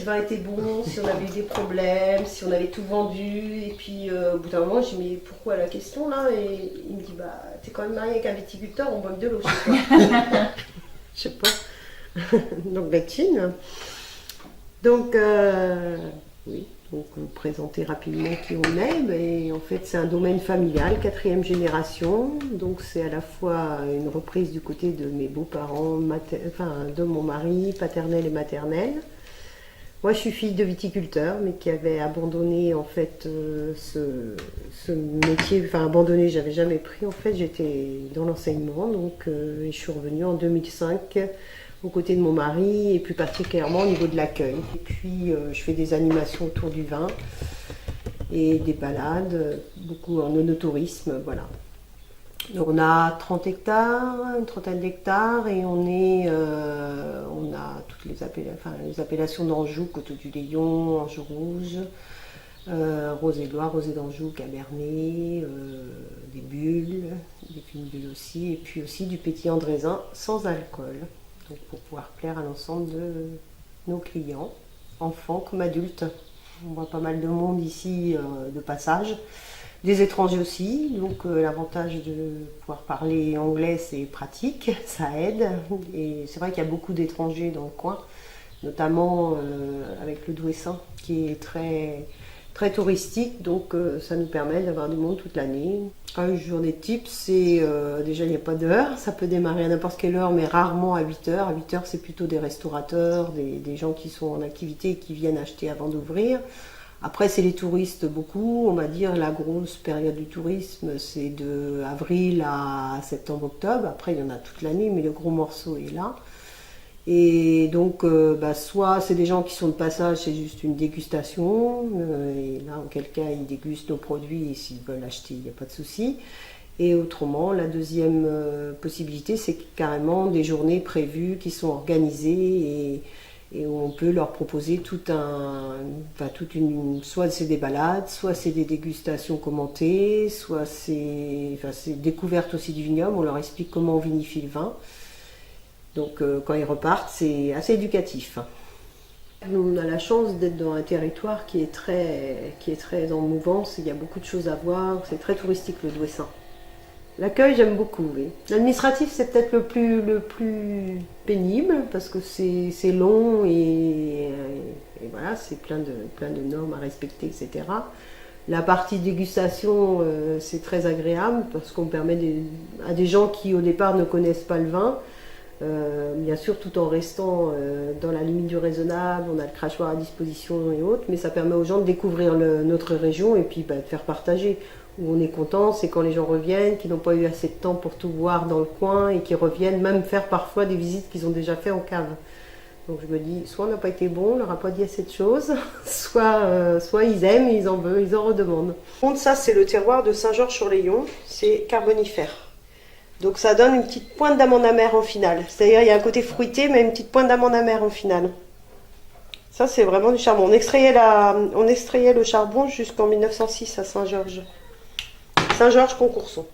le vin était bon, si on avait eu des problèmes, si on avait tout vendu. Et puis au bout d'un moment, je dis mais pourquoi la question là? Et il me dit bah t'es quand même marié avec un viticulteur, on boit que de l'eau chez toi. Je sais pas. Donc Latine. Donc oui, donc vous présenter rapidement qui on est. Mais en fait c'est un domaine familial, 4e génération. Donc c'est à la fois une reprise du côté de mes beaux-parents, enfin de mon mari, paternel et maternel. Moi, je suis fille de viticulteur, mais qui avait abandonné en fait ce métier. Enfin, abandonné, j'avais jamais pris. En fait, j'étais dans l'enseignement, donc je suis revenue en 2005 aux côtés de mon mari et plus particulièrement au niveau de l'accueil. Et puis, je fais des animations autour du vin et des balades, beaucoup en onotourisme, voilà. Donc on a 30 hectares, une trentaine d'hectares et on a toutes les appellations d'Anjou, Coteaux du Léon, Anjou Rouge, Rosé de Loire, Rosé d'Anjou, Cabernet, des bulles, des fines bulles aussi, et puis aussi du pétillant de raisin sans alcool. Donc pour pouvoir plaire à l'ensemble de nos clients, enfants comme adultes. On voit pas mal de monde ici de passage. Des étrangers aussi, donc l'avantage de pouvoir parler anglais c'est pratique, ça aide. Et c'est vrai qu'il y a beaucoup d'étrangers dans le coin, notamment avec le Douessin qui est très, très touristique, donc ça nous permet d'avoir du monde toute l'année. Une journée type, c'est déjà il n'y a pas d'heure, ça peut démarrer à n'importe quelle heure, mais rarement à 8 heures. À 8 heures, c'est plutôt des restaurateurs, des gens qui sont en activité et qui viennent acheter avant d'ouvrir. Après, c'est les touristes beaucoup. On va dire la grosse période du tourisme, c'est de avril à septembre-octobre. Après, il y en a toute l'année, mais le gros morceau est là. Et donc, soit c'est des gens qui sont de passage, c'est juste une dégustation. Et là, auquel cas, ils dégustent nos produits et s'ils veulent acheter, il n'y a pas de souci. Et autrement, la deuxième possibilité, c'est carrément des journées prévues qui sont organisées et où on peut leur proposer soit c'est des balades, soit c'est des dégustations commentées, soit c'est découverte aussi du vignoble, on leur explique comment on vinifie le vin. Donc quand ils repartent, c'est assez éducatif. Nous, on a la chance d'être dans un territoire qui est très en mouvance, il y a beaucoup de choses à voir, c'est très touristique le Douessin. L'accueil, j'aime beaucoup, oui. L'administratif, c'est peut-être le plus pénible parce que c'est long et voilà, c'est plein de normes à respecter, etc. La partie dégustation, c'est très agréable parce qu'on permet à des gens qui au départ ne connaissent pas le vin, bien sûr tout en restant dans la limite du raisonnable, on a le crachoir à disposition et autres, mais ça permet aux gens de découvrir notre région et puis de faire partager. Où on est content, c'est quand les gens reviennent, qui n'ont pas eu assez de temps pour tout voir dans le coin et qui reviennent même faire parfois des visites qu'ils ont déjà fait en cave. Donc je me dis, soit on n'a pas été bon, on leur a pas dit assez de choses, soit ils aiment, ils en veulent, ils en redemandent. Par contre, ça c'est le terroir de Saint-Georges-sur-Léon, c'est carbonifère. Donc ça donne une petite pointe d'amande amère en finale. C'est-à-dire il y a un côté fruité, mais une petite pointe d'amande amère en finale. Ça c'est vraiment du charbon. On extrayait le charbon jusqu'en 1906 à Saint-Georges. Saint-Georges-Concourson.